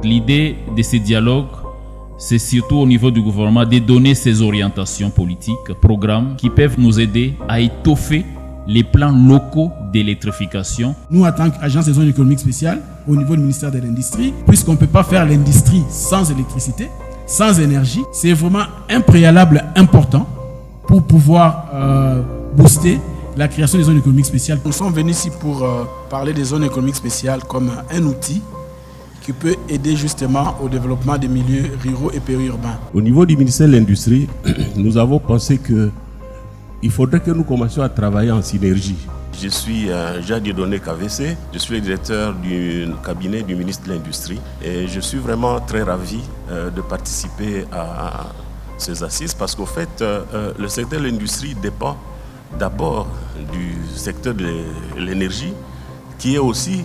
l'idée de ces dialogues, c'est surtout au niveau du gouvernement de donner ces orientations politiques, programmes qui peuvent nous aider à étoffer les plans locaux d'électrification. Nous, en tant qu'agence des zones économiques spéciales, au niveau du ministère de l'Industrie, puisqu'on ne peut pas faire l'industrie sans électricité, sans énergie, c'est vraiment un préalable important pour pouvoir booster la création des zones économiques spéciales. Nous sommes venus ici pour parler des zones économiques spéciales comme un outil qui peut aider justement au développement des milieux ruraux et périurbains. Au niveau du ministère de l'Industrie, nous avons pensé qu'il faudrait que nous commencions à travailler en synergie. Je suis Jean Dieudonné KVC, je suis le directeur du cabinet du ministre de l'Industrie et je suis vraiment très ravi de participer à ces assises parce qu'au fait, le secteur de l'industrie dépend d'abord du secteur de l'énergie qui est aussi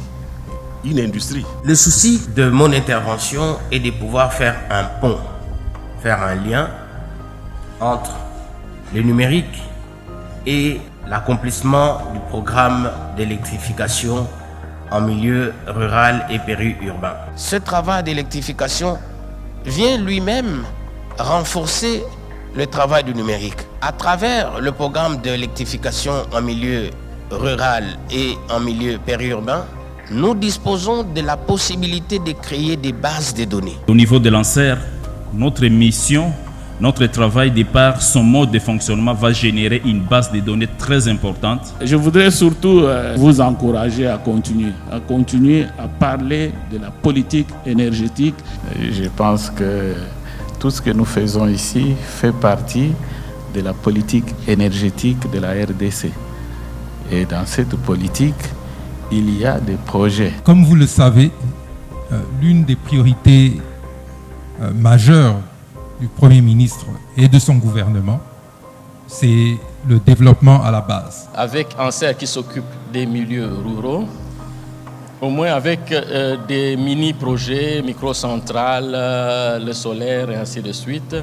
une industrie. Le souci de mon intervention est de pouvoir faire un pont, faire un lien entre le numérique et l'accomplissement du programme d'électrification en milieu rural et périurbain. Ce travail d'électrification vient lui-même renforcer le travail du numérique. À travers le programme d'électrification en milieu rural et en milieu périurbain, nous disposons de la possibilité de créer des bases de données. Au niveau de l'ANSER, notre mission, notre travail de par son mode de fonctionnement va générer une base de données très importante. Je voudrais surtout vous encourager à continuer à parler de la politique énergétique. Je pense que tout ce que nous faisons ici fait partie de la politique énergétique de la RDC. Et dans cette politique, il y a des projets. Comme vous le savez, l'une des priorités majeures du Premier ministre et de son gouvernement, c'est le développement à la base. Avec ANSER qui s'occupe des milieux ruraux, au moins avec des mini-projets, microcentrales, le solaire et ainsi de suite,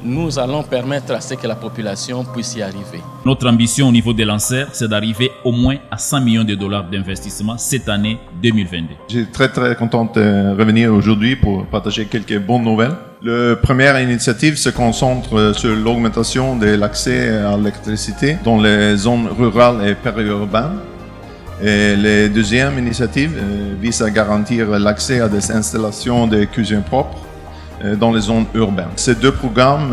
nous allons permettre à ce que la population puisse y arriver. Notre ambition au niveau de l'ANSER, c'est d'arriver au moins à 100 millions de dollars d'investissement cette année 2022. Je suis très content de revenir aujourd'hui pour partager quelques bonnes nouvelles. La première initiative se concentre sur l'augmentation de l'accès à l'électricité dans les zones rurales et périurbaines. Et la deuxième initiative vise à garantir l'accès à des installations de cuisine propre dans les zones urbaines. Ces deux programmes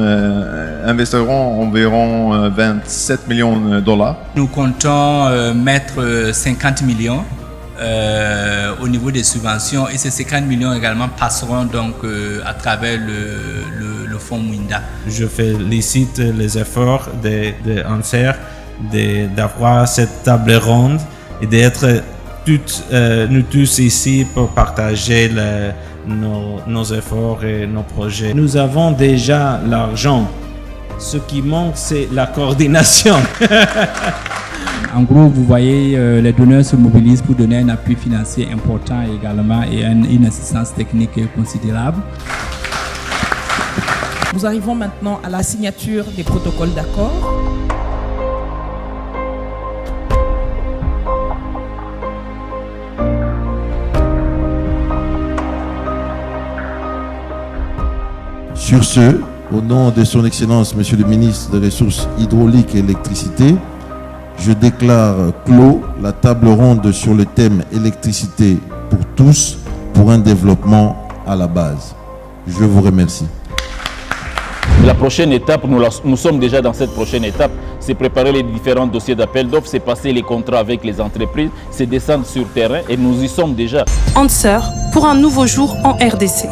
investiront environ 27 millions de dollars. Nous comptons mettre 50 millions au niveau des subventions et ces 50 millions également passeront donc à travers le fonds Mwinda. Je félicite les efforts de ANSER d'avoir cette table ronde et d'être nous tous ici pour partager nos efforts et nos projets. Nous avons déjà l'argent. Ce qui manque, c'est la coordination. En gros, vous voyez, les donneurs se mobilisent pour donner un appui financier important également et une assistance technique considérable. Nous arrivons maintenant à la signature des protocoles d'accord. Sur ce, au nom de son Excellence, Monsieur le Ministre des Ressources hydrauliques et électricité, je déclare clos la table ronde sur le thème électricité pour tous, pour un développement à la base. Je vous remercie. La prochaine étape, nous sommes déjà dans cette prochaine étape, c'est préparer les différents dossiers d'appel d'offres, c'est passer les contrats avec les entreprises, c'est descendre sur terrain et nous y sommes déjà. ANSER pour un nouveau jour en RDC.